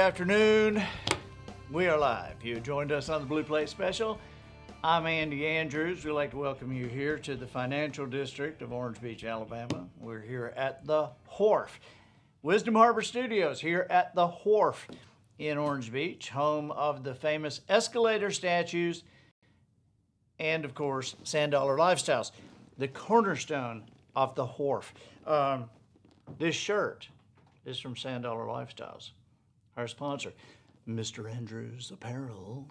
afternoon. We are live. You joined us on the Blue Plate Special. I'm Andy Andrews. We'd like to welcome you here to the financial district of Orange Beach, Alabama. We're here at the Wharf. Wisdom Harbor Studios here at the Wharf in Orange Beach, home of the famous escalator statues and, of course, Sand Dollar Lifestyles, the cornerstone of the Wharf. This shirt is from Sand Dollar Lifestyles, our sponsor, Mr. Andrews Apparel,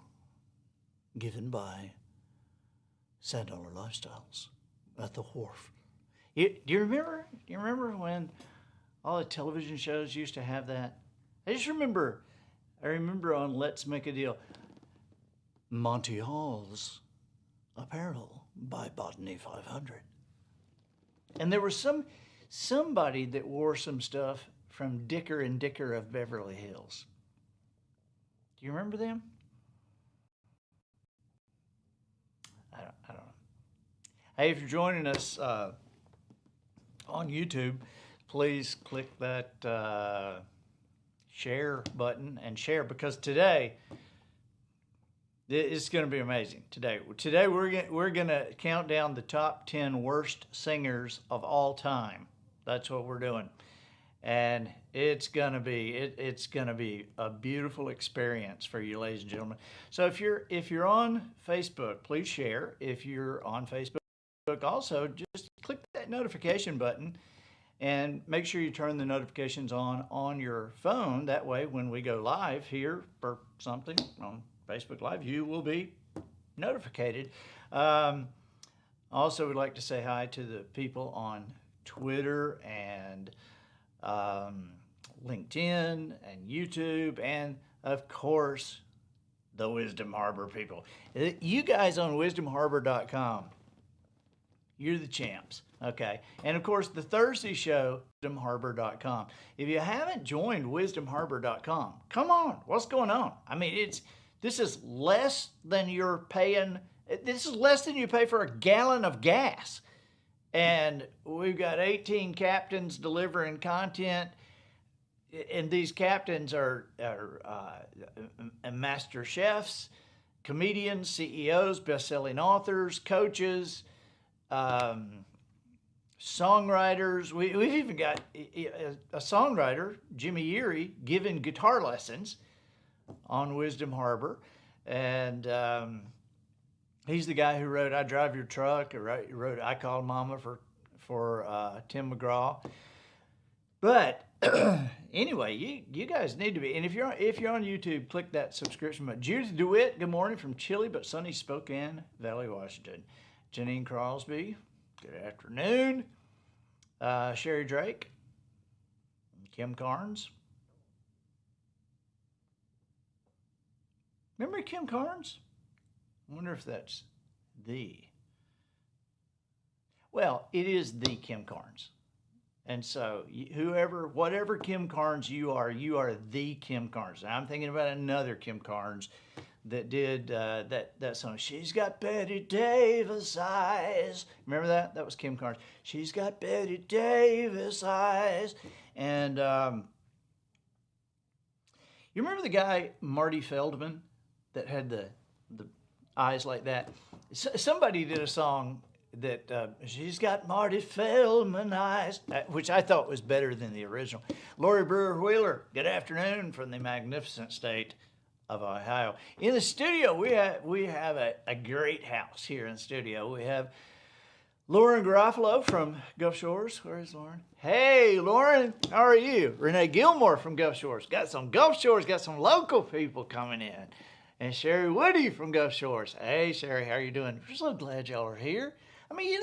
given by Sand Dollar Lifestyles at the Wharf. Do you remember when all the television shows used to have that? I remember on Let's Make a Deal, Monty Hall's Apparel by Botany 500. And there was somebody that wore some stuff from Daker and Daker of Beverly Hills. Do you remember them? I don't know. Hey, if you're joining us on YouTube, please click that share button and share, because today it's going to be amazing. Today we're going to count down the top 10 worst singers of all time. That's what we're doing. And it's gonna be a beautiful experience for you, ladies and gentlemen. So if you're on Facebook, please share. If you're on Facebook, also just click that notification button and make sure you turn the notifications on your phone. That way, when we go live here for something on Facebook Live, you will be notified. Also, we'd like to say hi to the people on Twitter and LinkedIn and YouTube, and of course the Wisdom Harbor people. You guys on wisdomharbor.com, you're the champs. Okay, and of course the Thursday show, wisdomharbor.com. If you haven't joined wisdomharbor.com, come on, what's going on? I mean, this is less than you're paying. This is less than you pay for a gallon of gas. And we've got 18 captains delivering content, and these captains are master chefs, comedians, CEOs, best-selling authors, coaches, songwriters. We've even got a songwriter, Jimmy Erie, giving guitar lessons on Wisdom Harbor, and he's the guy who wrote "I Drive Your Truck," or wrote "I Called Mama" for Tim McGraw. But anyway, you guys need to be. And if you're on YouTube, click that subscription button. Judith DeWitt, good morning from chilly but sunny Spokane Valley, Washington. Janine Crosby, good afternoon. Sherry Drake, Kim Carnes. Remember Kim Carnes? I wonder if that's well, it is the Kim Carnes. And so whatever Kim Carnes you are the Kim Carnes. And I'm thinking about another Kim Carnes that did that song. She's got Betty Davis eyes. Remember that? That was Kim Carnes. She's got Betty Davis eyes. And you remember the guy, Marty Feldman, that had the eyes like that? Somebody did a song that she's got Marty Feldman eyes, which I thought was better than the original. Lori Brewer Wheeler, good afternoon from the magnificent state of Ohio. In the studio, we have a great house here in the studio. We have Lauren Garofalo from Gulf Shores. Where is Lauren? Hey, Lauren, how are you? Renee Gilmore from Gulf Shores. Got some Gulf Shores, got some local people coming in. And Sherry Woody from Gulf Shores. Hey, Sherry, how are you doing? We're so glad y'all are here. I mean,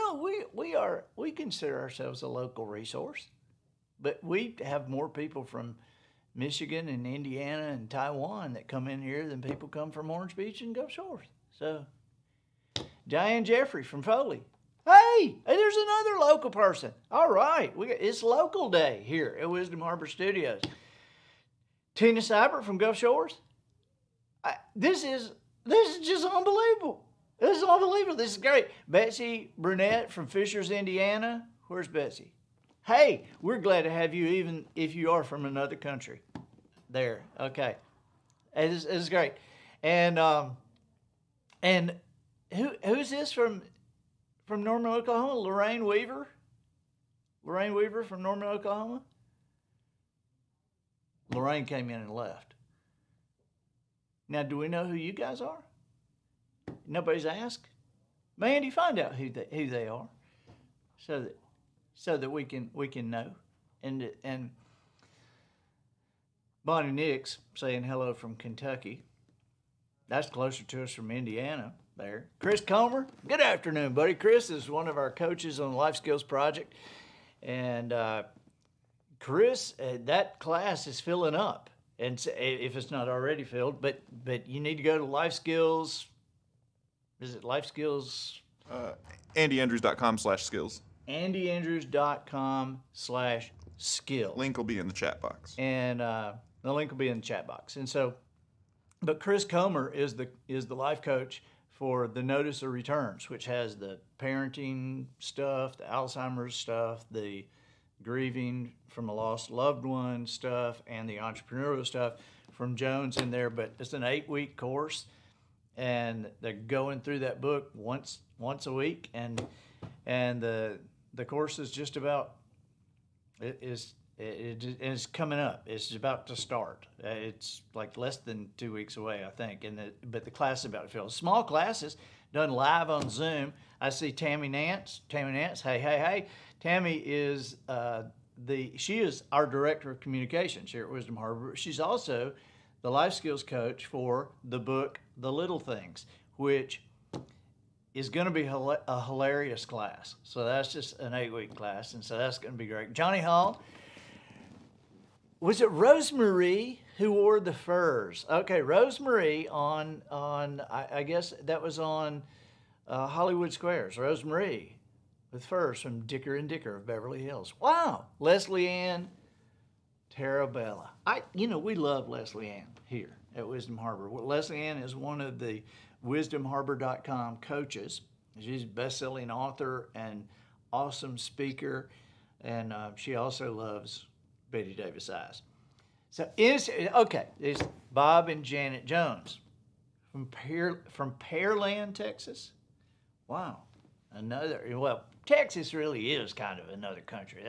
we consider ourselves a local resource, but we have more people from Michigan and Indiana and Taiwan that come in here than people come from Orange Beach and Gulf Shores. So, Diane Jeffrey from Foley. Hey, there's another local person. All right, it's local day here at Wisdom Harbor Studios. Tina Seibert from Gulf Shores. This is just unbelievable. This is unbelievable. This is great. Betsy Brunette from Fishers, Indiana. Where's Betsy? Hey, we're glad to have you even if you are from another country. there. Okay. It's great. And who's this from Norman, Oklahoma? Lorraine Weaver? Lorraine Weaver from Norman, Oklahoma? Lorraine came in and left. Now, do we know who you guys are? Nobody's asked. Mandy, find out who they are, so that we can know. And Bonnie Nix saying hello from Kentucky. That's closer to us from Indiana. There, Chris Comer. Good afternoon, buddy. Chris is one of our coaches on the Life Skills Project, and Chris, that class is filling up, and if it's not already filled, but you need to go to Life Skills. Is it Life Skills? AndyAndrews.com/skills. AndyAndrews.com/skills. Link will be in the chat box. And the link will be in the chat box. And so, but Chris Comer is the life coach for the Notice of Returns, which has the parenting stuff, the Alzheimer's stuff, the grieving from a lost loved one stuff, and the entrepreneurial stuff from Jones in there. But it's an 8-week course, and they're going through that book once a week, and the course is just about it's coming up. It's about to start. It's like less than 2 weeks away, I think. But the class is about to fill. Small classes done live on Zoom. I see Tammy Nance. Tammy Nance. Hey. Tammy is she is our director of communications here at Wisdom Harbor. She's also the life skills coach for the book The Little Things, which is going to be a hilarious class. So that's just an 8-week class, and so that's going to be great. Johnny Hall. Was it Rosemarie who wore the furs? Okay, Rosemarie on I guess that was on Hollywood Squares. Rosemarie with furs from Daker and Daker of Beverly Hills. Wow. Leslie Ann Tarabella. We love Leslie Ann here at Wisdom Harbor. Well, Leslie Ann is one of the WisdomHarbor.com coaches. She's a best-selling author and awesome speaker, and she also loves Betty Davis Eyes. So it's Bob and Janet Jones from Pearland, Texas. Wow, Texas really is kind of another country.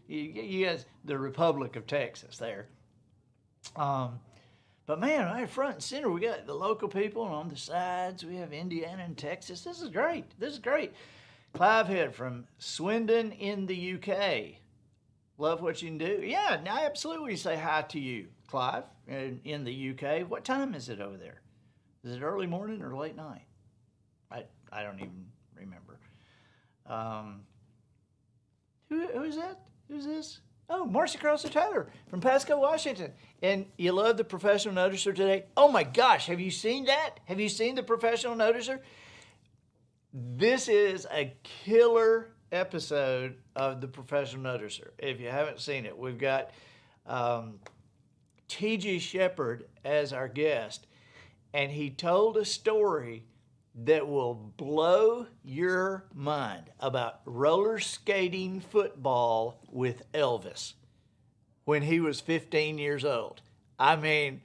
You guys, the Republic of Texas there. But man, right front and center, we got the local people, and on the sides we have Indiana and Texas. This is great. Clive Head from Swindon in the UK. Love what you can do. Yeah, I absolutely say hi to you, Clive, in the UK. What time is it over there? Is it early morning or late night? I don't even remember. Who is that? Who's this? Oh, Marcy Crosser Taylor from Pasco, Washington. And you love the Professional Noticer today? Oh my gosh, have you seen that? Have you seen the Professional Noticer? This is a killer episode of the Professional Noticer. If you haven't seen it, we've got T.G. Shepard as our guest, and he told a story that will blow your mind about roller skating football with Elvis when he was 15 years old. I mean,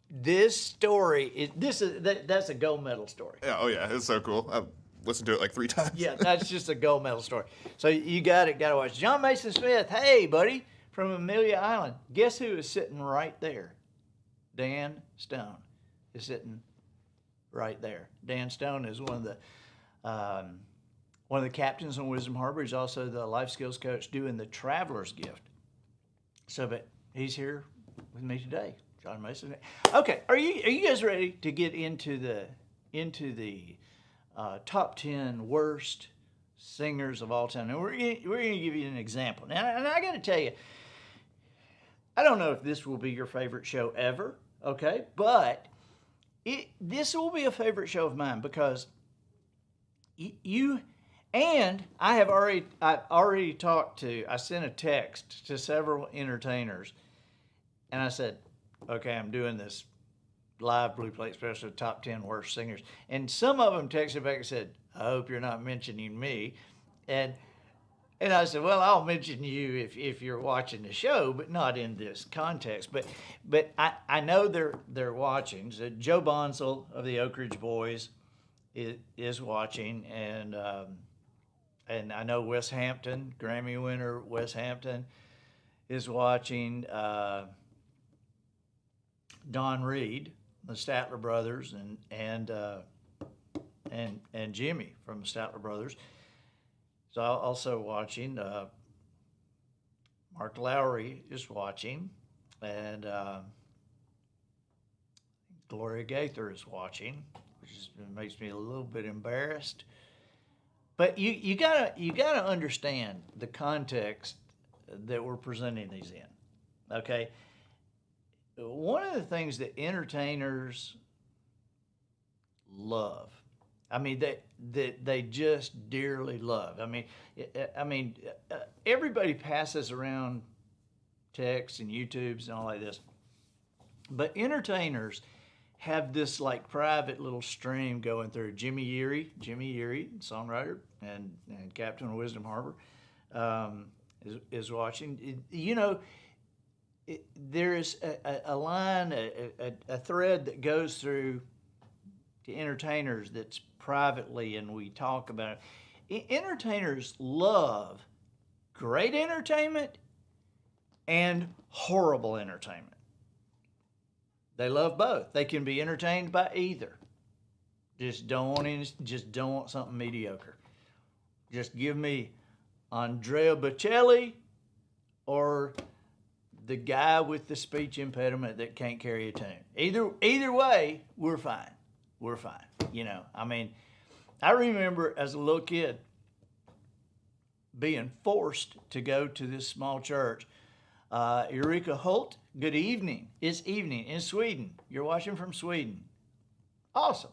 this story that's a gold medal story. Yeah, oh yeah, it's so cool. I've listened to it like 3 times. Yeah, that's just a gold medal story. So you got to watch. John Mason Smith, hey buddy, from Amelia Island. Guess who is sitting right there? Dan Stone is sitting right there. Dan Stone is one of the captains on Wisdom Harbor. He's also the life skills coach doing the Traveler's Gift. So, but he's here with me today, John Mason. Okay, are you guys ready to get into the top 10 worst singers of all time? And we're going to give you an example. Now, and I got to tell you, I don't know if this will be your favorite show ever, okay? But this will be a favorite show of mine because you and I've already talked to. I sent a text to several entertainers, and I said, "Okay, I'm doing this live Blue Plate special, top 10 worst singers." And some of them texted back and said, "I hope you're not mentioning me." And And I said, well, I'll mention you if you're watching the show, but not in this context. But I know they're watching. So Joe Bonsall of the Oak Ridge Boys is watching, and I know Wes Hampton, Grammy winner Wes Hampton, is watching. Don Reed, the Statler brothers, and Jimmy from the Statler brothers. So also watching. Mark Lowry is watching, and Gloria Gaither is watching, makes me a little bit embarrassed. But you gotta understand the context that we're presenting these in. Okay, one of the things that entertainers love, I mean, they just dearly love. Everybody passes around texts and YouTubes and all like this, but entertainers have this like private little stream going through. Jimmy Yeary, songwriter and captain of Wisdom Harbor, is watching. There is a line, a thread that goes through to entertainers that's privately, and we talk about it. Entertainers love great entertainment and horrible entertainment. They love both. They can be entertained by either. Just don't want something mediocre. Just give me Andrea Bocelli or the guy with the speech impediment that can't carry a tune. Either way, we're fine. We're fine. I remember as a little kid being forced to go to this small church. Eureka Holt, good evening. It's evening in Sweden. You're watching from Sweden. Awesome.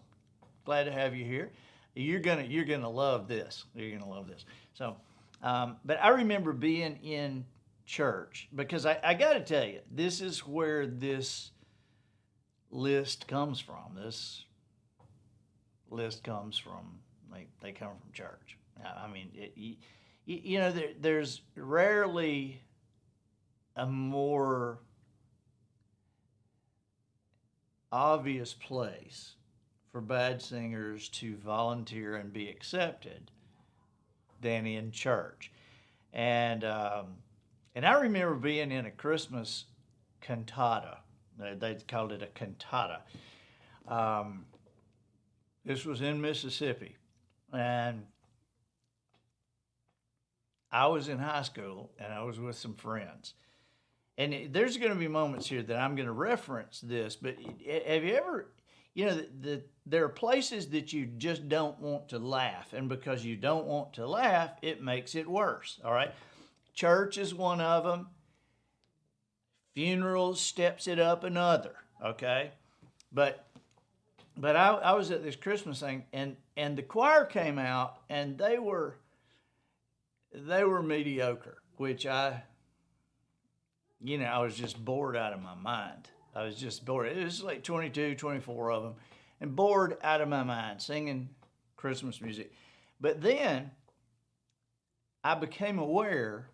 Glad to have you here. You're gonna love this. You're gonna love this. So, but I remember being in church because I got to tell you, this is where this list comes from. This list comes from they come from church. I mean, there's rarely a more obvious place for bad singers to volunteer and be accepted than in church. And I remember being in a Christmas cantata. They called it a cantata. This was in Mississippi, and I was in high school, and I was with some friends. And there's going to be moments here that I'm going to reference this, but have you ever, there are places that you just don't want to laugh, and because you don't want to laugh, it makes it worse, all right? Church is one of them. Funerals steps it up another, okay? But I was at this Christmas thing, and the choir came out, and they were mediocre, which I was just bored out of my mind. I was just bored. It was like 22, 24 of them, and bored out of my mind singing Christmas music. But then I became aware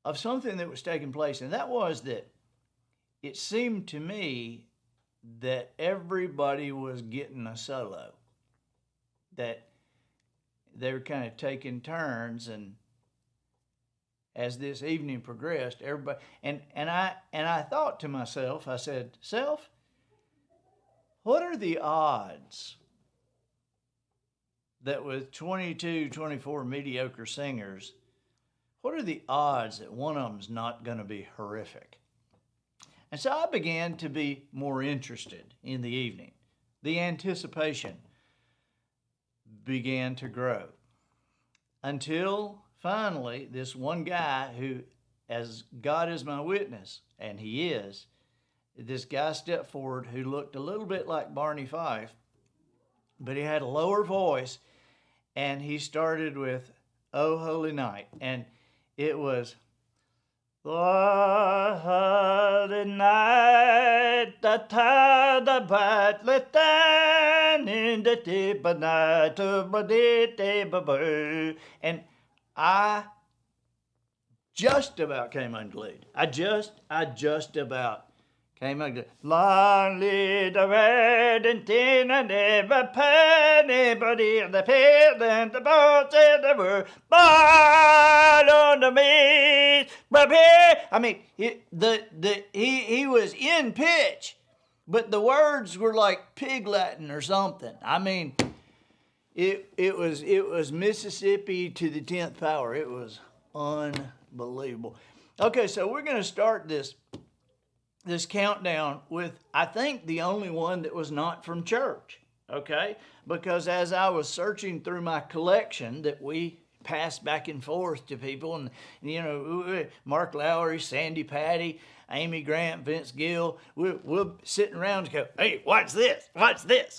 of something that was taking place, and that was that it seemed to me that everybody was getting a solo, that they were kind of taking turns, and as this evening progressed, everybody and I thought to myself, I said, "Self, what are the odds that with 22, 24 mediocre singers, what are the odds that one of them's not going to be horrific?" And so I began to be more interested in the evening. The anticipation began to grow until finally this one guy who, as God is my witness, and he is, this guy stepped forward who looked a little bit like Barney Fife, but he had a lower voice, and he started with "Oh Holy Night," and it was The holy night, the tide of brightly stand in the deep of night of my day, and I just about came unglued. I just about came unglued. Long live the red and tin and every penny, but in the pit and the boats and the word, born on the meat. I mean, he was in pitch, but the words were like pig Latin or something. I mean, it was Mississippi to the 10th power. It was unbelievable. Okay, so we're going to start this countdown with, I think, the only one that was not from church, okay? Because as I was searching through my collection that we passed back and forth to people, and you know, Mark Lowry, Sandy Patty, Amy Grant, Vince Gill, we're sitting around and go, hey, watch this,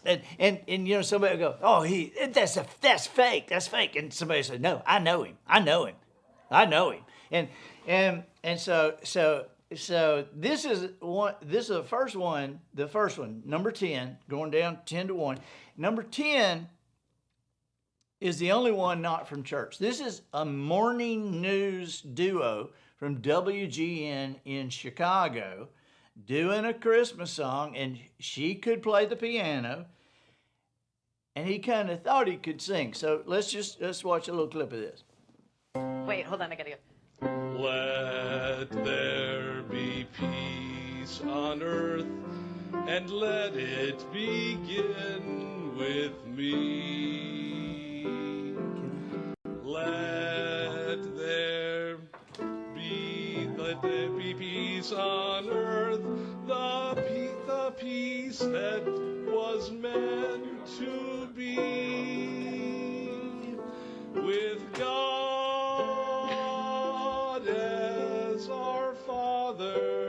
and you know, somebody will go, oh, that's fake, and somebody said, no, I know him, and so this is the first one, number 10, going down 10 to 1. Number 10 is the only one not from church. This is a morning news duo from WGN in Chicago doing a Christmas song, and she could play the piano, and he kind of thought he could sing. So let's watch a little clip of this. Wait, hold on, I gotta go. Let there be peace on earth, and let it begin with me. Let there be peace on earth, the peace that was meant to be with God as our Father.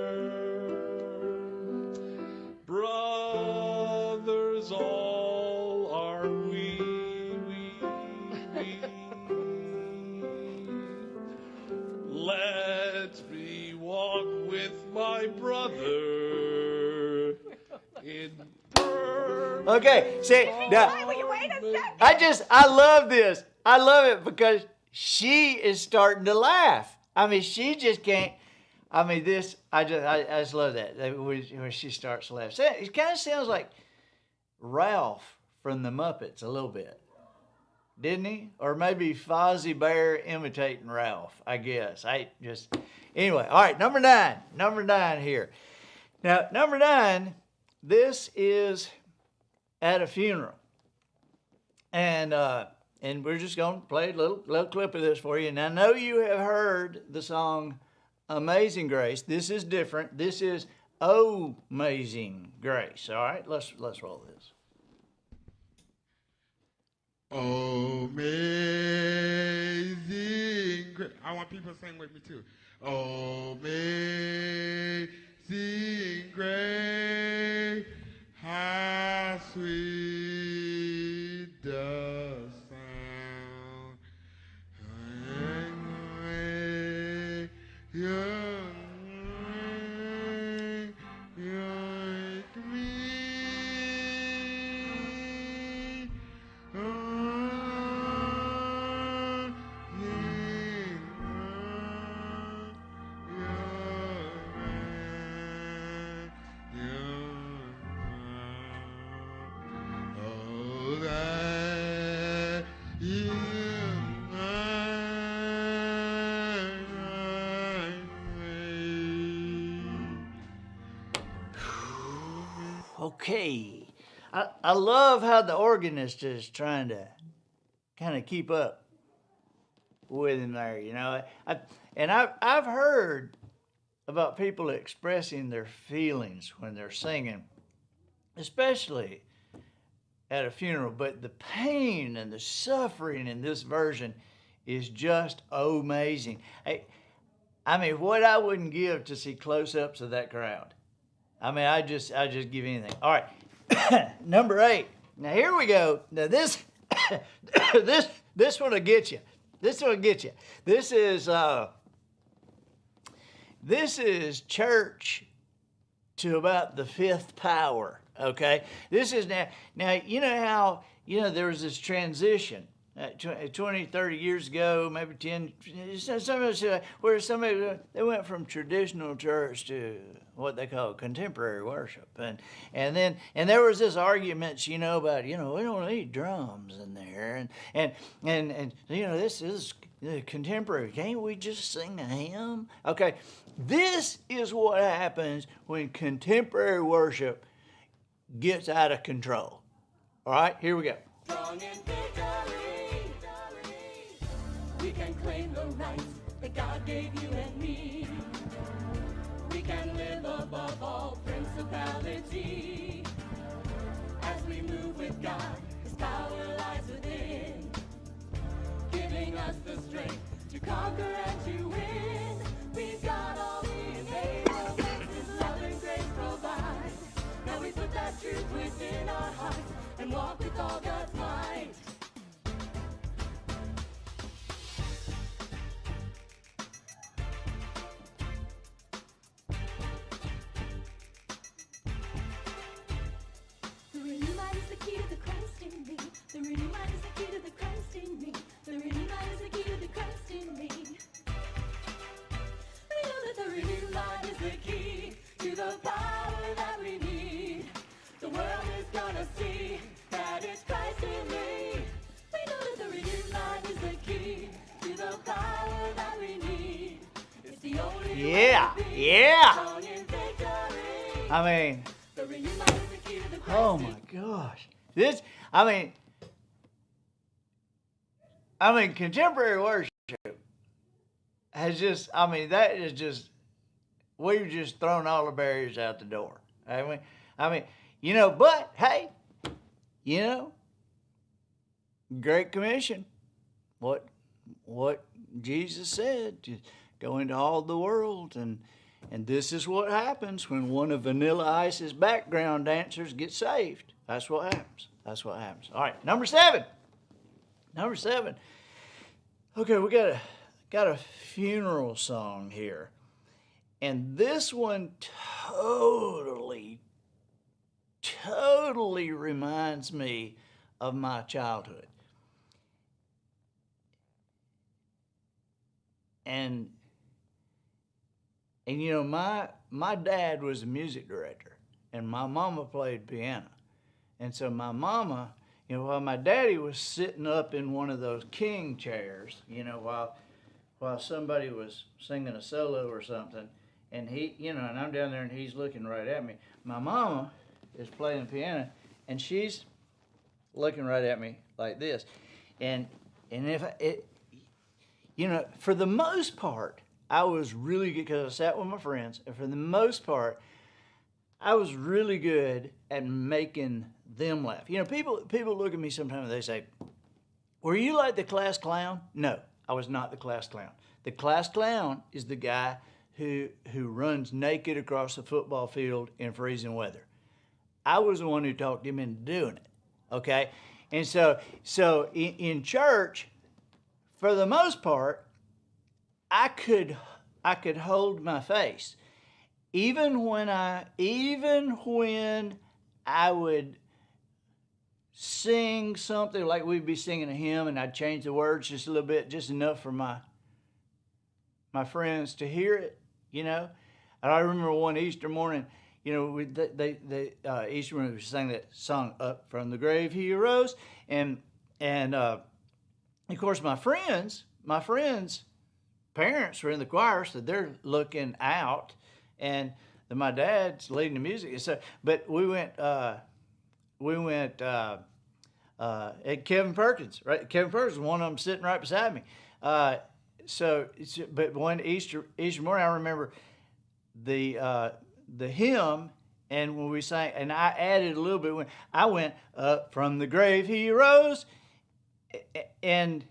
Brothers all are we. Let me walk with my brother in perfect. Okay, see, now, Wait a second. I love this. I love it because she is starting to laugh. I mean, she just can't. I mean, I just love that when she starts to laugh. It kind of sounds like Ralph from the Muppets a little bit, didn't he? Or maybe Fozzie Bear imitating Ralph, I guess. Anyway, all right, number nine here. Now, number 9, this is at a funeral. And we're just going to play a little clip of this for you. And I know you have heard the song Amazing Grace. This is different. This is Oh Amazing Grace. All right, let's roll this. Amazing grace. I want people to sing with me too. Amazing grace, how sweet the sound. Okay. I love how the organist is trying to kind of keep up with him there, you know. I've heard about people expressing their feelings when they're singing, especially at a funeral, but the pain and the suffering in this version is just amazing. I mean, what I wouldn't give to see close-ups of that crowd. I mean, I just give anything. All right, number 8. Now here we go. Now this one will get you. This is This is church to about the fifth power, okay? This is now you know how, there was this transition 20, 30 years ago, maybe 10, where they went from traditional church to what they call contemporary worship. And there was this arguments, about, we don't need drums in there. And this is contemporary. Can't we just sing a hymn? Okay, this is what happens when contemporary worship gets out of control. All right, here we go. Strong in victory, we can claim the rights that God gave you and me. We can live above all principality. As we move with God, His power lies within, giving us the strength to conquer and to win. We've got all the enablements His love and grace provide. Now we put that truth within our hearts and walk with all God's might. The renewed mind is the key to the Christ in me. The renewed mind is the key to the Christ in me. The renewed mind is the key to the Christ in me. We know that the renewed mind is the key to the power that we need. The world is gonna see that it's Christ in me. We know that the renewed mind is the key to the power that we need. It's the only Yeah, way to be yeah. strong in victory. I mean, The renewed mind is the key to the Christ oh in my me. gosh. Contemporary worship has just, that is just, we've just thrown all the barriers out the door. But hey, Great Commission, what Jesus said, to go into all the world, and this is what happens when one of Vanilla Ice's background dancers gets saved. That's what happens. All right, number seven. Okay, we got a funeral song here, and this one totally reminds me of my childhood. And my dad was a music director, and my mama played piano. And so my mama, while my daddy was sitting up in one of those king chairs, while somebody was singing a solo or something, and he, and I'm down there and he's looking right at me. My mama is playing the piano, and she's looking right at me like this. And for the most part, I was really good, because I sat with my friends, and for the most part, I was really good at making them laugh. People look at me sometimes and they say, "Were you like the class clown?" No, I was not the class clown. The class clown is the guy who runs naked across the football field in freezing weather. I was the one who talked him into doing it, okay? And so in church, for the most part, I could hold my face, even when I would sing something, like we'd be singing a hymn, and I'd change the words just a little bit, just enough for my friends to hear it, And I remember one Easter morning, Easter morning we sang that song, "Up from the Grave He Arose," and of course my friends' parents were in the choir, so they're looking out, and my dad's leading the music. So, but we went at Kevin Perkins, right? Kevin Perkins, one of them sitting right beside me. But one Easter morning, I remember the hymn, and when we sang, and I added a little bit when I went, "Up from the grave he arose," and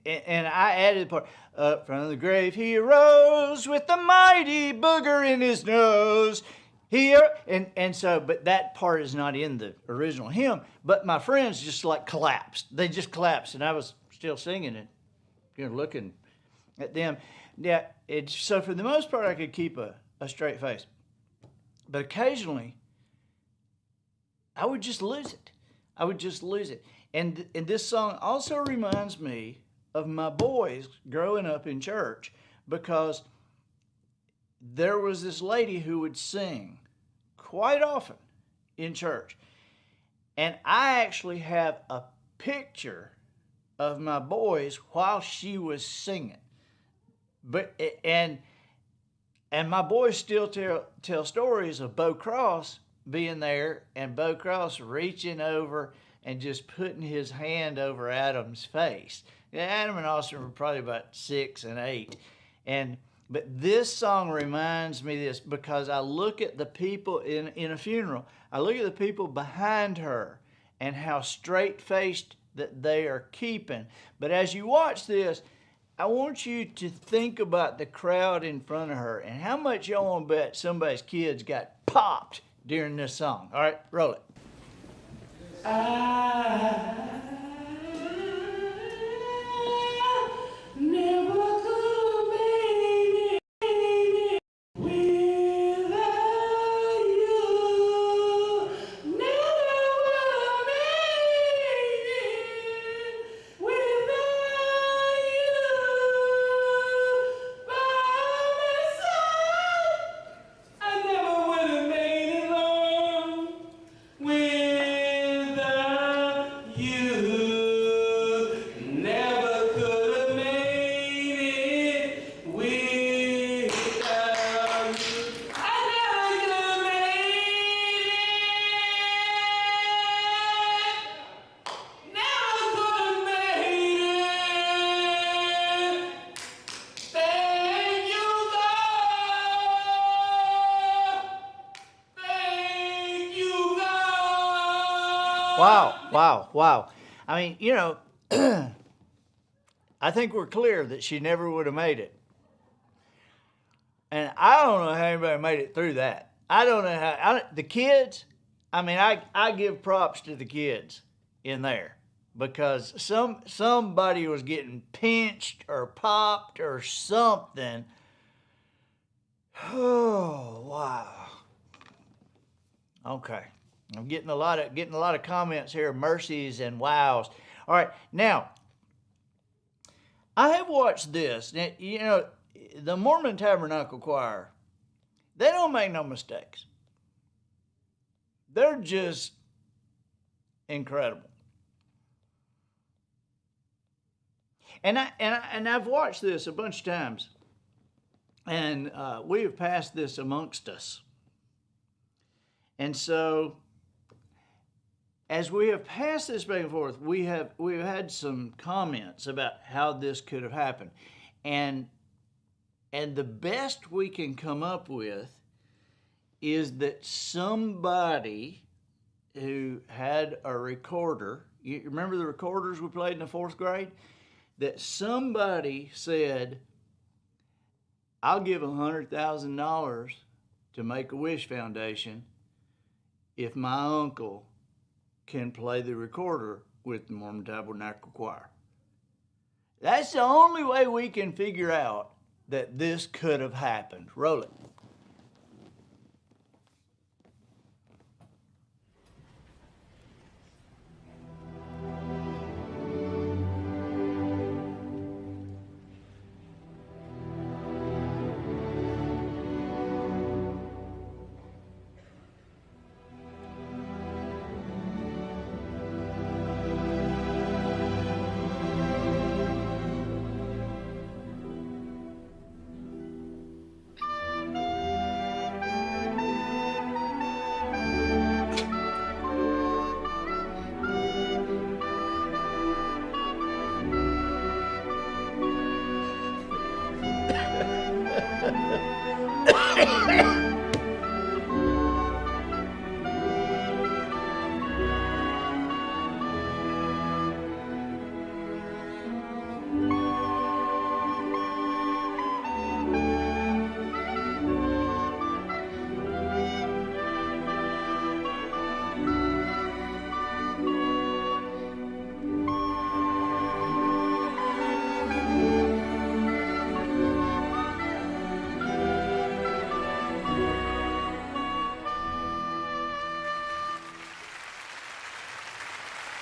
I added the part, "Up from the grave he arose with the mighty booger in his nose." But that part is not in the original hymn. But my friends just collapsed. They just collapsed, and I was still singing it, looking at them. Yeah, so for the most part, I could keep a straight face. But occasionally, I would just lose it. I would just lose it. And this song also reminds me of my boys growing up in church, because there was this lady who would sing quite often in church. And I actually have a picture of my boys while she was singing. And my boys still tell stories of Bo Cross being there, and Bo Cross reaching over and just putting his hand over Adam's face. Adam and Austin were probably about 6 and 8. But this song reminds me of this, because I look at the people in a funeral. I look at the people behind her and how straight-faced that they are keeping. But as you watch this, I want you to think about the crowd in front of her and how much y'all want to bet somebody's kids got popped during this song. All right, roll it. I never could have made it without you. Never would have made it without you by my side. I never would have made it long without you. Never could have made it without you. I never could have made it. Never could have made it. Thank you, God. Thank you, God. Wow. I mean, you know, I think we're clear that she never would have made it. And I don't know how anybody made it through that. I don't know how. The kids, I mean, I give props to the kids in there, because somebody was getting pinched or popped or something. Oh, wow. Okay. I'm getting a lot of comments here, mercies and wows. All right, now I have watched this. Now, you know, the Mormon Tabernacle Choir, they don't make no mistakes. They're just incredible. And I've watched this a bunch of times, and we have passed this amongst us. And so, as we have passed this back and forth, we've had some comments about how this could have happened, and the best we can come up with is that somebody who had a recorder. You remember the recorders we played in the 4th grade? That somebody said, "I'll give $100,000 to Make-A-Wish Foundation if my uncle can play the recorder with the Mormon Tabernacle Choir." That's the only way we can figure out that this could have happened. Roll it.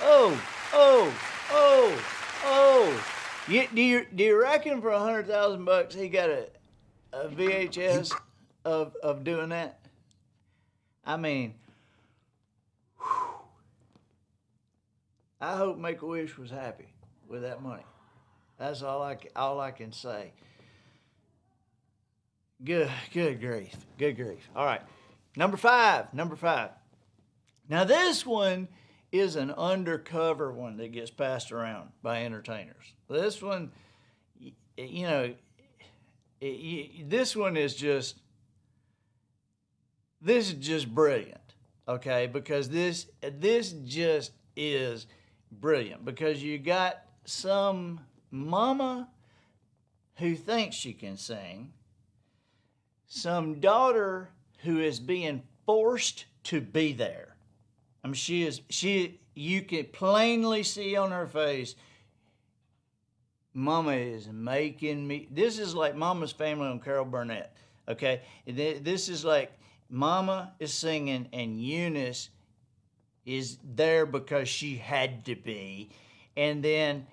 Oh. Do you reckon for $100,000 he got a VHS of doing that? I mean, I hope Make-A-Wish was happy with that money. That's all I can say. Good grief. All right, number five. Now this one is an undercover one that gets passed around by entertainers. This one, this one is just brilliant, okay? Because this just is brilliant, because you got some mama who thinks she can sing, some daughter who is being forced to be there. I mean, you can plainly see on her face, Mama is making me. This is like Mama's Family on Carol Burnett, okay? This is like Mama is singing and Eunice is there because she had to be. And then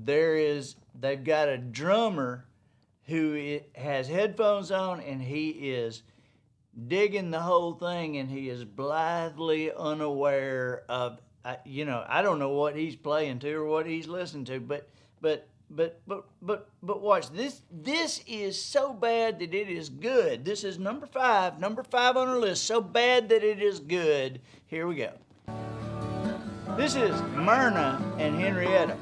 they've got a drummer who has headphones on, and he is digging the whole thing, and he is blithely unaware of, I don't know what he's playing to or what he's listening to, but watch this. This is so bad that it is good. This is number five on our list. So bad that it is good. Here we go. This is Myrna and Henrietta.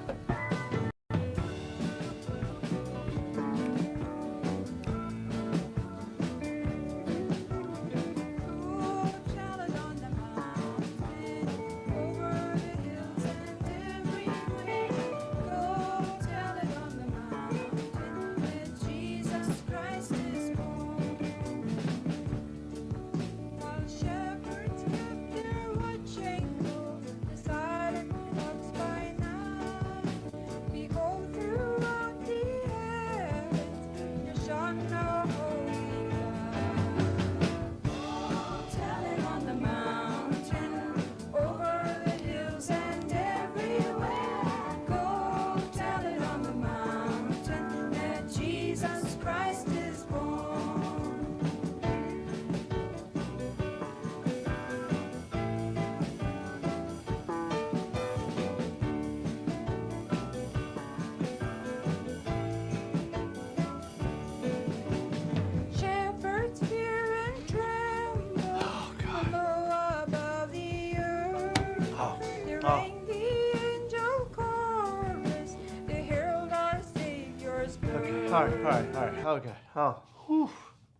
All right. Okay.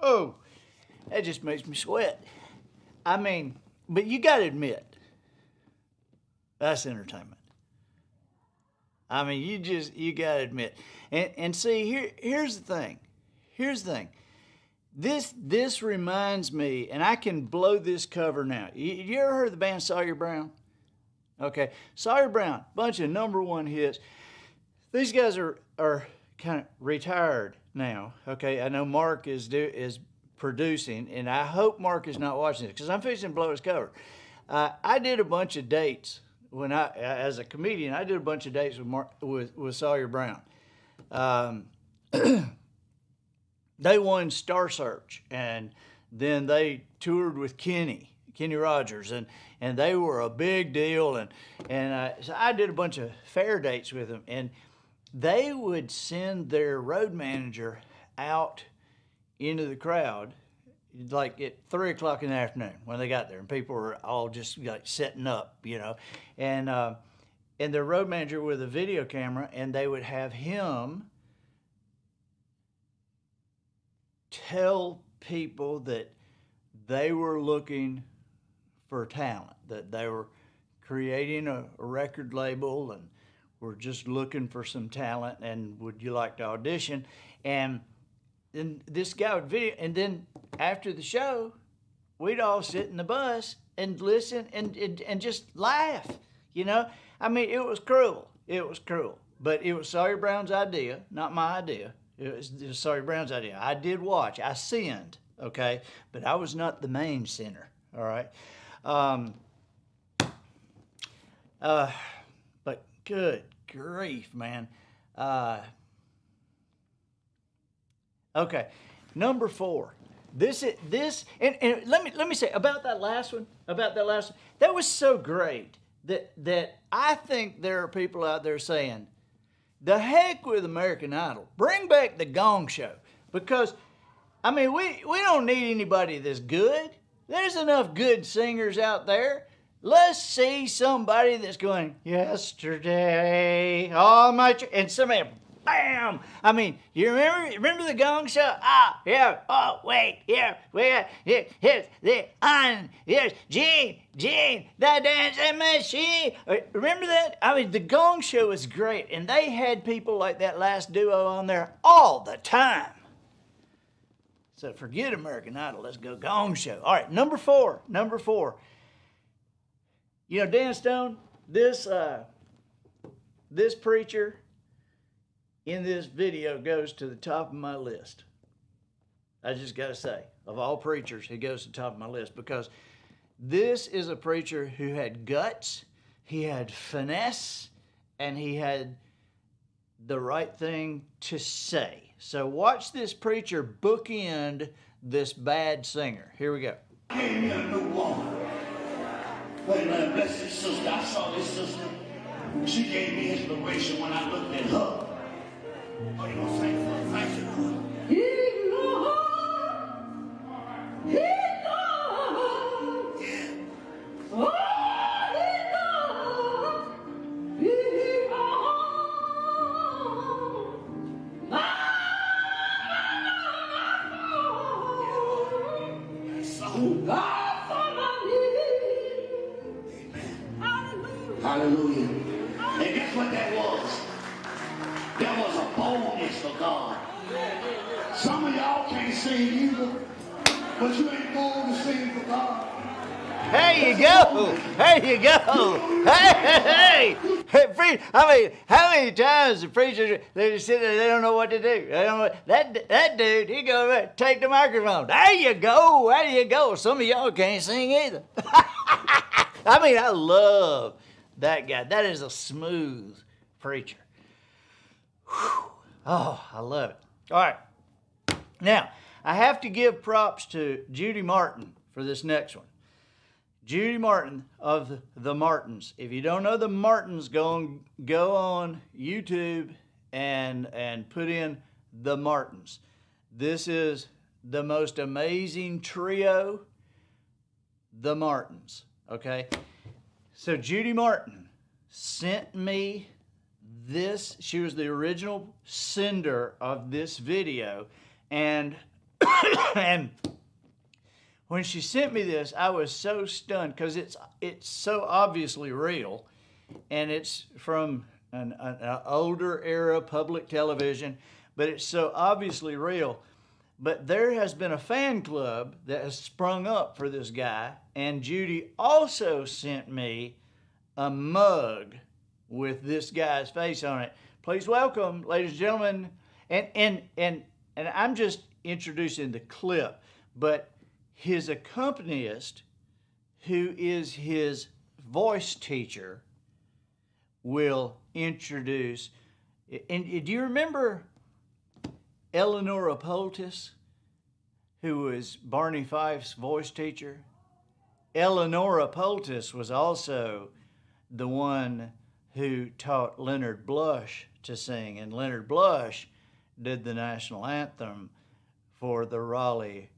Oh, that just makes me sweat. I mean, but you got to admit, that's entertainment. I mean, you got to admit. And see, here's the thing. This reminds me, and I can blow this cover now. You ever heard of the band Sawyer Brown? Okay, Sawyer Brown, bunch of #1 hits. These guys are kind of retired now. Okay, I know Mark is producing, and I hope Mark is not watching this because I'm fixing to blow his cover. I did a bunch of dates when as a comedian. I did a bunch of dates with Sawyer Brown. They won Star Search, and then they toured with Kenny Rogers, and they were a big deal. And so I did a bunch of fair dates with them, and they would send their road manager out into the crowd like at 3 o'clock in the afternoon when they got there, and people were all just like setting up, and their road manager with a video camera, and they would have him tell people that they were looking for talent, that they were creating a record label and were just looking for some talent, and would you like to audition? And then this guy would video, and then after the show, we'd all sit in the bus and listen and just laugh, I mean, it was cruel. But it was Sawyer Brown's idea, not my idea. It was Sawyer Brown's idea. I did watch. I sinned, okay? But I was not the main sinner, all right? But good grief, man. Okay, number 4. This and let me say about that last one. That was so great that I think there are people out there saying, the heck with American Idol. Bring back the Gong Show. Because, I mean, we don't need anybody that's good. There's enough good singers out there. Let's see somebody that's going, yesterday, all my... And somebody, bam! I mean, you remember the Gong Show? Ah, yeah, oh, wait, here, here's the on, here's Gene, the dancing machine. Remember that? I mean, the Gong Show is great, and they had people like that last duo on there all the time. So forget American Idol, let's go Gong Show. All right, number 4. You know, Dan Stone, this preacher in this video goes to the top of my list. I just got to say, of all preachers, he goes to the top of my list because this is a preacher who had guts, he had finesse, and he had the right thing to say. So watch this preacher bookend this bad singer. Here we go. Gave me a new woman. When bless this sister, I saw this sister. She gave me inspiration when I looked at her. Oh, you gonna sing for us? Thank you. Hallelujah. And guess what that was? That was a boldness for God. Some of y'all can't sing either, but you ain't bold to sing for God. There you go. Hey. I mean, how many times the preachers, they just sit there, they don't know what to do. They don't know, that dude, he goes, take the microphone. There you go. Some of y'all can't sing either. I mean, I love that guy. That is a smooth preacher. Whew. Oh, I love it. All right. Now, I have to give props to Judy Martin for this next one. Judy Martin of the Martins. If you don't know the Martins, go on YouTube and put in the Martins. This is the most amazing trio, the Martins. Okay? So Judy Martin sent me this. She was the original sender of this video. And when she sent me this, I was so stunned because it's so obviously real, and it's from an older era public television, but it's so obviously real. But there has been a fan club that has sprung up for this guy, and Judy also sent me a mug with this guy's face on it. Please welcome, ladies and gentlemen, and I'm just introducing the clip, but his accompanist, who is his voice teacher, will introduce. And do you remember Eleanor Poultice, who was Barney Fife's voice teacher? Eleanor Poultice was also the one who taught Leonard Blush to sing, and Leonard Blush did the national anthem for the Raleigh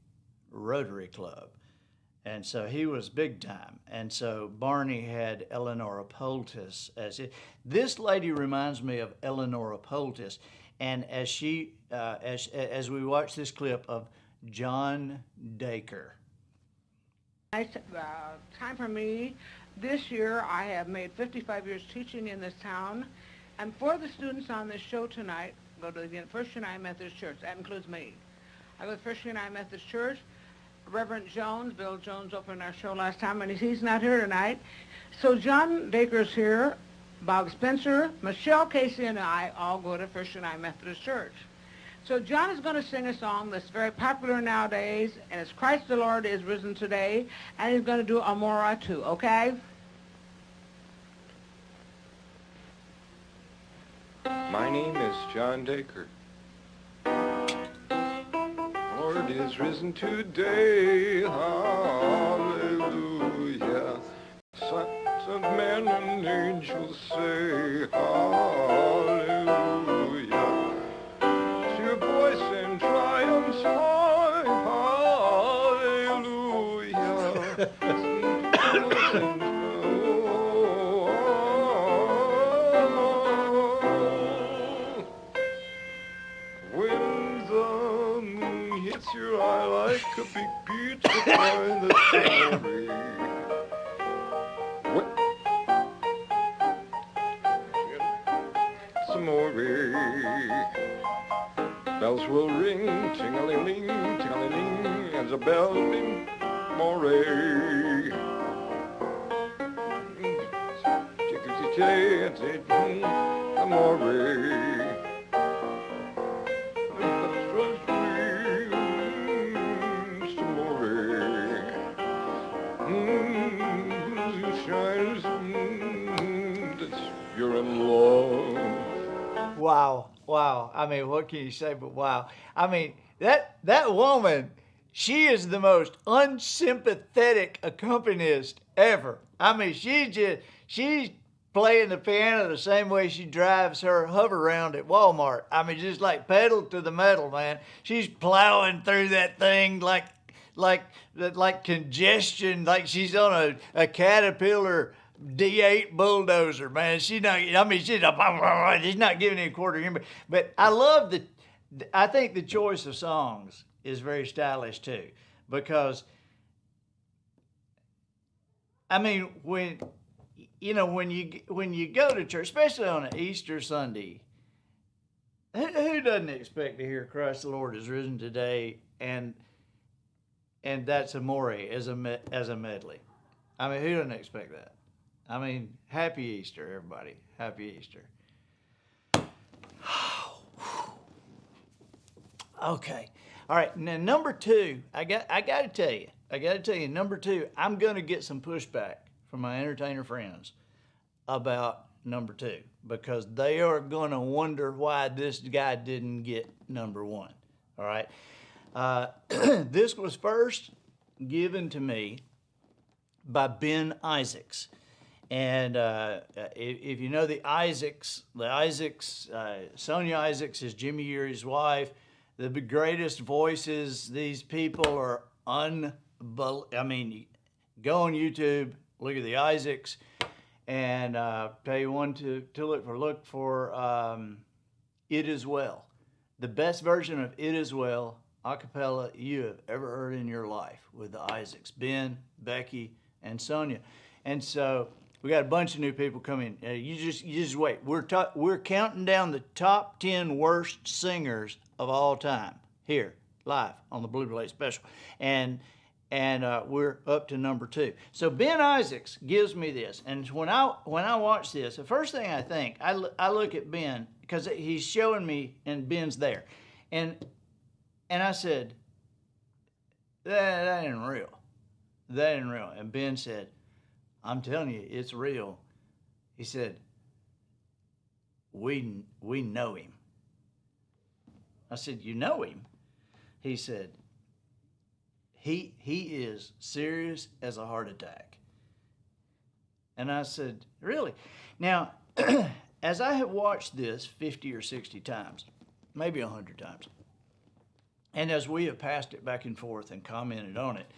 Rotary Club. And so he was big time. And so Barney had Eleanor Poultice as it. This lady reminds me of Eleanor Poultice. And as she, as we watch this clip of John Daker. Nice time for me. This year I have made 55 years teaching in this town. And for the students on this show tonight, go to the First United Methodist Church. That includes me. I go to First United Methodist Church. Reverend Jones, Bill Jones, opened our show last time, and he's not here tonight. So John Daker's here, Bob Spencer, Michelle Casey, and I all go to First United Methodist Church. So John is going to sing a song that's very popular nowadays, and it's Christ the Lord is risen today, and he's going to do Amora too, okay? My name is John Daker. Lord is risen today, hallelujah. Sons of men and angels say, hallelujah. To your voice in triumph's high, hallelujah. When the moon hits your eye like a big pizza pie, that's glory. Some more. Bells will ring, ting-a-ling-ling, ting-a-ling-ling, and the bells ring, more. Some more. You're in love. Wow. I mean, what can you say but wow? I mean, that woman, she is the most unsympathetic accompanist ever. I mean, she's playing the piano the same way she drives her hover round at Walmart. I mean, just like pedal to the metal, man. She's plowing through that thing like congestion, like she's on a Caterpillar D8 bulldozer, man. She's not giving any quarter here, but I think the choice of songs is very stylish too, because I mean, when you go to church, especially on an Easter Sunday, who doesn't expect to hear Christ the Lord is risen today and that's Amore as a medley? I mean, who doesn't expect that? I mean, happy Easter, everybody. Happy Easter. Okay. All right. Now, number two, I got to tell you, number two, I'm going to get some pushback from my entertainer friends about number two, because they are going to wonder why this guy didn't get number one. All right. This was first given to me by Ben Isaacs. And if you know the Isaacs, Sonia Isaacs is Jimmy Urie's wife. The greatest voices. These people are unbelievable. I mean, go on YouTube, look at the Isaacs, and tell you one to look for It Is Well. The best version of It Is Well, a cappella, you have ever heard in your life, with the Isaacs, Ben, Becky, and Sonia. And so we got a bunch of new people coming. You just wait. We're counting down the top 10 worst singers of all time here, live on the Blue Plate Special, and we're up to number two. So Ben Isaacs gives me this, and when I watch this, the first thing I think, I look at Ben, because he's showing me, and Ben's there, and I said, that ain't real. That ain't real. And Ben said, I'm telling you, it's real. He said, we know him. I said, you know him? He said, he is serious as a heart attack. And I said, really? Now, as I have watched this 50 or 60 times, maybe 100 times, and as we have passed it back and forth and commented on it,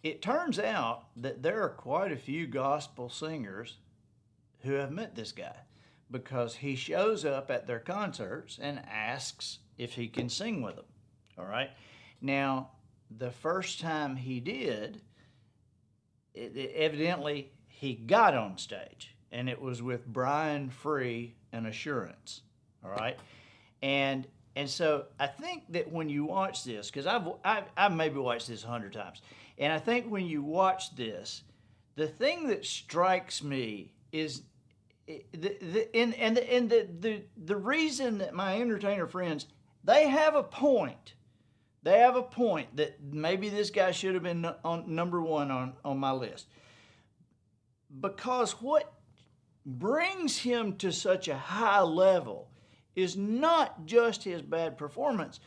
it turns out that there are quite a few gospel singers who have met this guy, because he shows up at their concerts and asks if he can sing with them. All right? Now, the first time he did, evidently he got on stage, and it was with Brian Free and Assurance. All right? And so I think that when you watch this, because I've maybe watched this 100 times, and I think when you watch this, the thing that strikes me is the reason that my entertainer friends, they have a point. They have a point that maybe this guy should have been on number one on my list. Because what brings him to such a high level is not just his bad performance,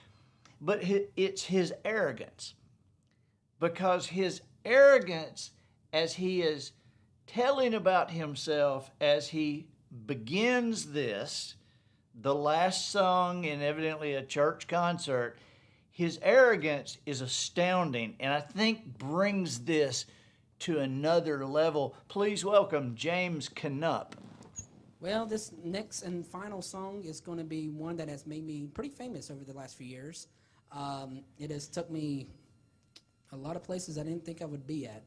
but it's his arrogance. Because his arrogance, as he is telling about himself as he begins this, the last song in evidently a church concert, his arrogance is astounding, and I think brings this to another level. Please welcome James Knupp. Well, this next and final song is going to be one that has made me pretty famous over the last few years. It has took me a lot of places I didn't think I would be at.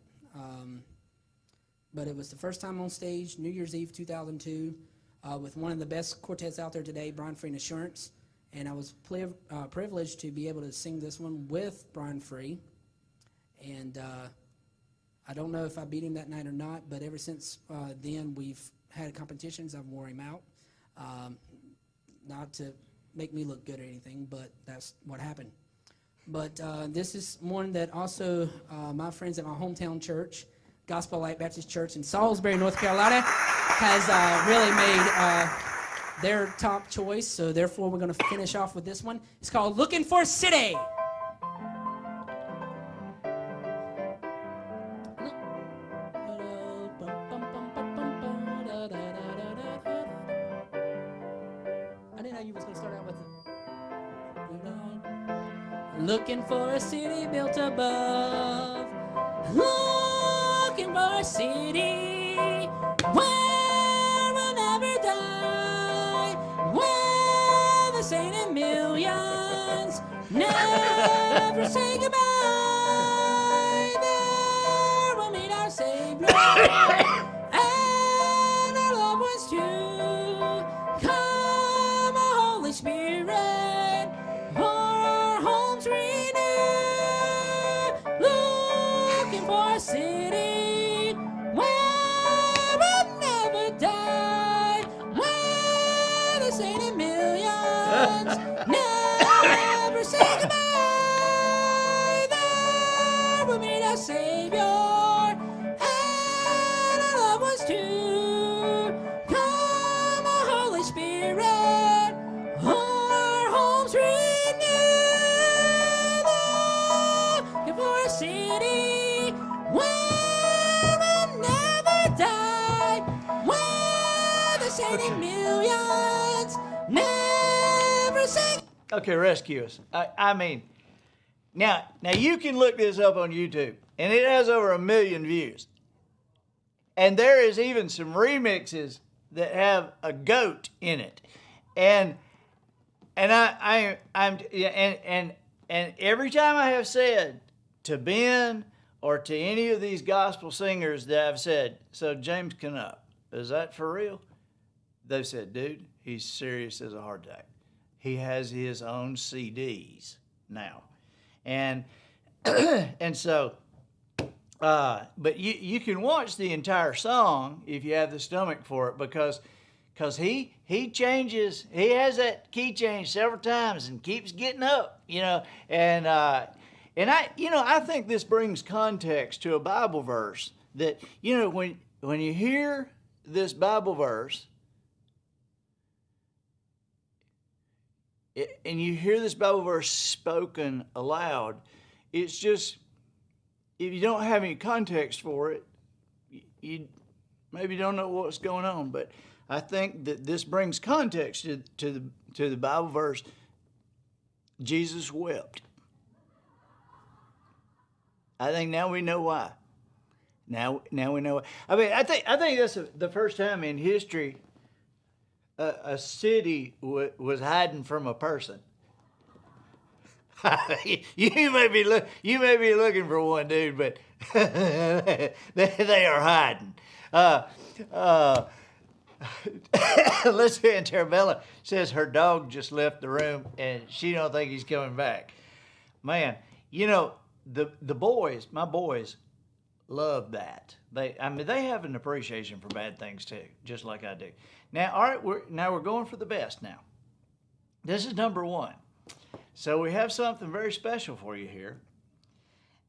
But it was the first time on stage, New Year's Eve 2002, with one of the best quartets out there today, Brian Free and Assurance. And I was privileged to be able to sing this one with Brian Free. And I don't know if I beat him that night or not, but ever since then we've had competitions. I've wore him out. Not to make me look good or anything, but that's what happened. But this is one that also my friends at my hometown church, Gospel Light Baptist Church in Salisbury, North Carolina, has really made their top choice. So therefore, we're going to finish off with this one. It's called Looking for a City. Looking for a city built above. Looking for a city where we'll never die. Where the saint and millions never say goodbye. There we'll meet our Savior and our loved ones too. Come, O Holy Spirit. City where we'll never die, where the saint and millions never say goodbye. There we'll meet our Savior and our loved ones too. Come, O Holy Spirit, our homes renew. Looking for a city where we'll never die, where the saint millions never sing. Okay, rescue us. I mean, now you can look this up on YouTube, and it has over 1 million views. And there is even some remixes that have a goat in it, and every time I have said to Ben or to any of these gospel singers that I've said, so James Knupp, is that for real? They've said, dude, he's serious as a heart attack. He has his own CDs now. And so, but you can watch the entire song if you have the stomach for it, because he changes, he has that key change several times and keeps getting up, and I think this brings context to a Bible verse that, when you hear this Bible verse, and you hear this Bible verse spoken aloud, it's just, if you don't have any context for it, you maybe don't know what's going on. But I think that this brings context to the Bible verse, Jesus wept. I think now we know why. Now we know. I mean, I think that's the first time in history a city was hiding from a person. you may be looking for one, dude, but they are hiding. Listen, Terabella says her dog just left the room and she don't think he's coming back. Man, the boys, my boys, love that. They have an appreciation for bad things too, just like I do. Now, all right, we're going for the best now. This is number 1. So we have something very special for you here.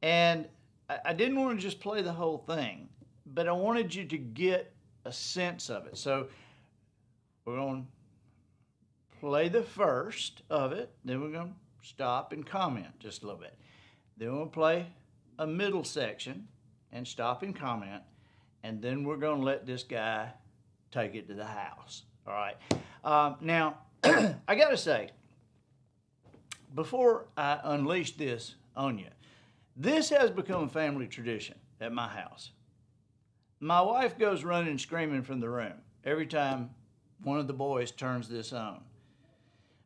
And I didn't want to just play the whole thing, but I wanted you to get a sense of it. So we're going to play the first of it, then we're going to stop and comment just a little bit. Then we'll play a middle section and stop and comment, and then we're going to let this guy take it to the house. All right. Now, I got to say, before I unleash this on you, this has become a family tradition at my house. My wife goes running screaming from the room every time one of the boys turns this on.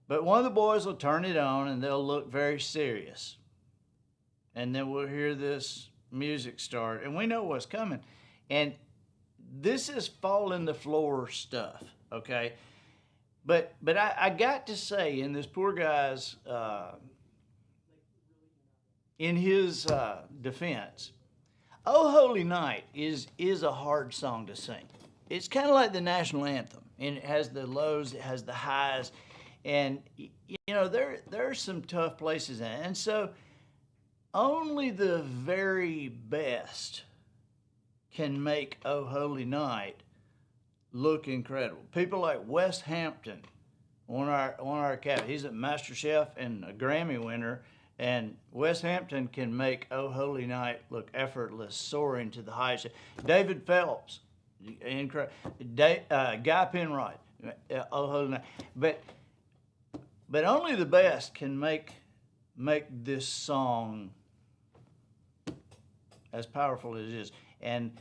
But one of the boys will turn it on and they'll look very serious. And then we'll hear this music start and we know what's coming. And this is fall in the floor stuff, okay? But I got to say, in this poor guy's, in his defense, Oh Holy Night is a hard song to sing. It's kind of like the national anthem, and it has the lows, it has the highs, and you know there are some tough places in it. And so only the very best can make Oh Holy Night look incredible. People like Wes Hampton, one of our cats, he's a master chef and a Grammy winner, and Wes Hampton can make Oh Holy Night look effortless, soaring to the highest. David Phelps, incredible. Guy Penrod, Oh Holy Night. But only the best can make this song as powerful as it is. And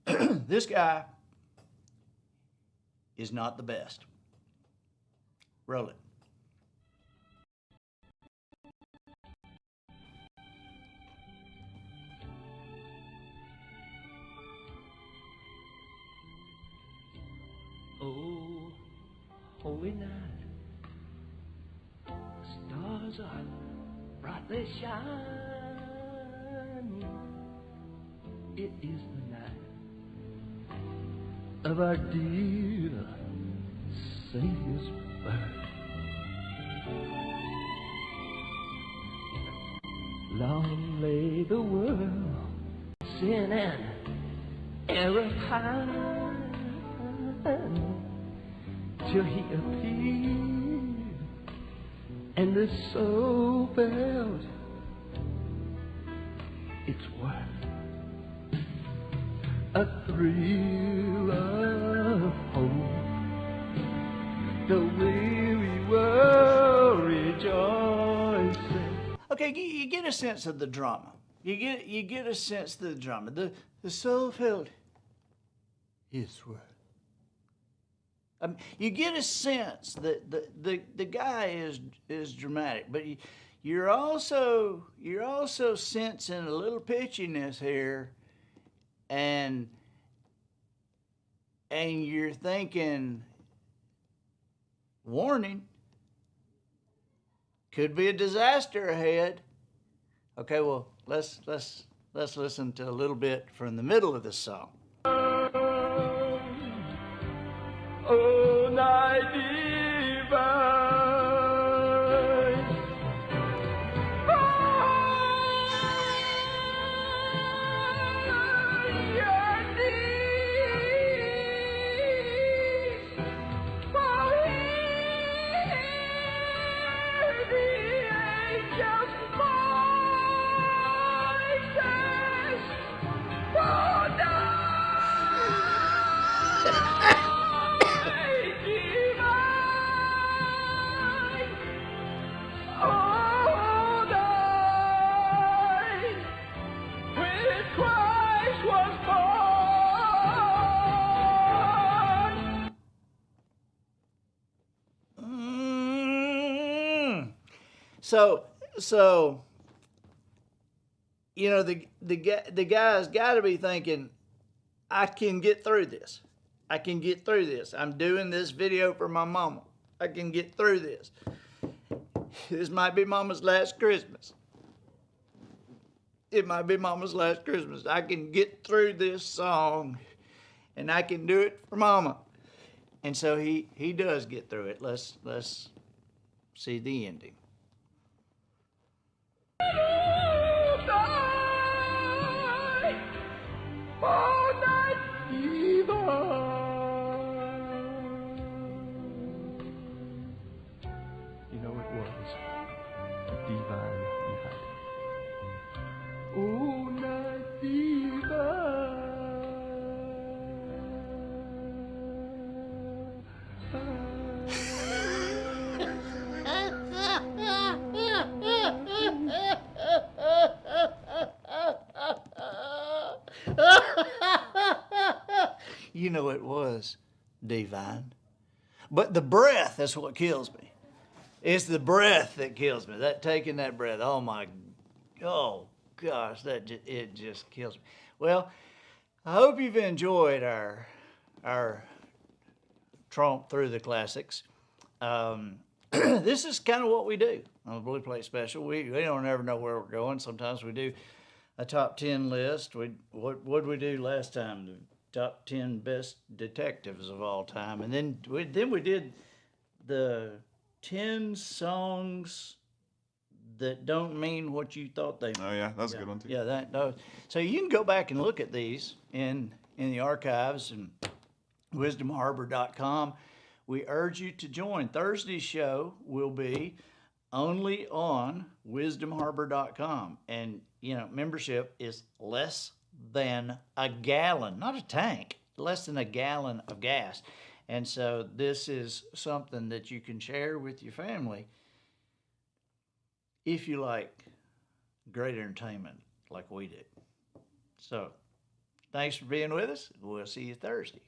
this guy is not the best. Roll it. Oh, holy night, stars are brightly shining. It is the night of our dear Savior's birth. Long lay the world, sin and error high, till he appeared, and the soul felt its worth. A thrill of hope, the weary world rejoicing. Okay, you get a sense of the drama. You get a sense of the drama. The soul felt its worth. You get a sense that the guy is dramatic, but you're also sensing a little pitchiness here, and you're thinking, warning, could be a disaster ahead. Okay, well let's listen to a little bit from the middle of this song. Oh, night divine. So, you know, the guy's got to be thinking, I can get through this. I can get through this. I'm doing this video for my mama. I can get through this. This might be mama's last Christmas. It might be mama's last Christmas. I can get through this song, and I can do it for mama. And so he does get through it. Let's see the ending. you know it was divine. But the breath is what kills me. It's the breath that kills me. That taking that breath. Oh gosh, it just kills me. Well, I hope you've enjoyed our tromp through the classics. This is kind of what we do on the Blue Plate Special. We don't ever know where we're going. Sometimes we do a top 10 list. What did we do last time? The top 10 best detectives of all time. And then we did the 10 songs that don't mean what you thought they meant. Oh yeah, that's a good one too. Yeah, so you can go back and look at these in the archives and wisdomharbor.com. We urge you to join. Thursday's show will be only on wisdomharbor.com. And, membership is less than a gallon, not a tank, less than a gallon of gas. And so this is something that you can share with your family if you like great entertainment like we do. So thanks for being with us. We'll see you Thursday.